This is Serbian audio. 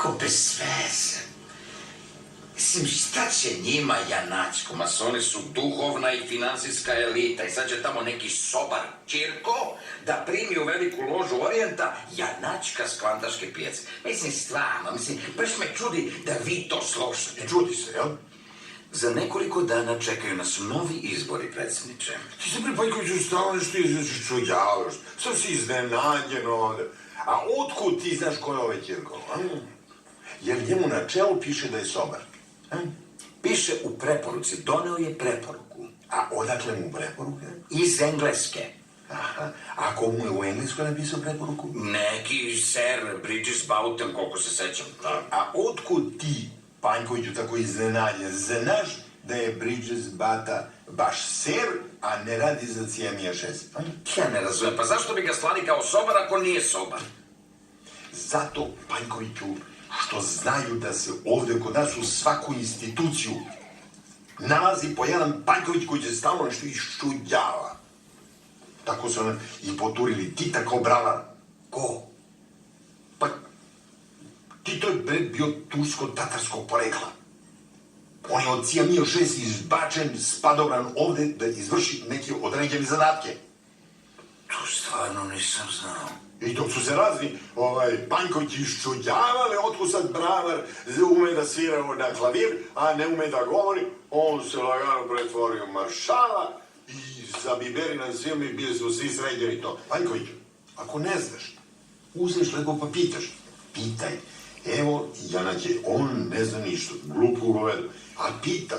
Tako bez veze. Mislim, šta će njima Janačko? Masoni su duhovna i finansijska elita i sad će tamo neki sobar Čirko da primi u veliku ložu Orijenta Janačka s Kvantaške pijace. Mislim, stvarno, baš me čudi da vi to slušate. Čudi se, jel? Za nekoliko dana čekaju nas novi izbori, predsjedniče. Ti se Pripaljkoviću stalno nešto čujavaš. Sam si iznenađen ovde. A otkud ti znaš ko je ovaj Ćirko? Jer njemu na čelu piše da je sobar. Piše u preporuci, doneo je preporuku. A odakle mu preporuke? Iz Engleske. Aha, a ko mu je u Engleskoj napisao preporuku? Neki Sir Bridges Boughton, koliko se sećam. A otkud ti, Panjkoviću, tako iznenađen? Znaš da je Bridges Bata baš ser, a ne radi za Cijemija 6? Ja ne razumem, pa zašto bi ga slali kao sobar ako nije sobar? Zato, Panjkoviću, što znaju da se ovde kod nas u svaku instituciju nalazi po jedan Panjković koji će stalno nešto iščuđava. Tako su nam i poturili Tita kao bravar. Ko? Pa, Tito je bio tursko-tatarskog porekla. On je od Cijemija 6 izbačen, spadobran ovde da izvrši neke određene zadatke. To stvarno nisam znao. I dok su se razni Panjkovići iščuđavali, otkud sad bravar ume da svira na klavir, a ne ume da govori, on se lagano pretvorio u maršala i za Biberina svijeme bili su svi sređeni to. Panjkoviću, ako ne znaš, uzmeš lego pa pitaš. Pitaj. Evo, Janaće, on ne zna ništa, glupu govedu, a pita.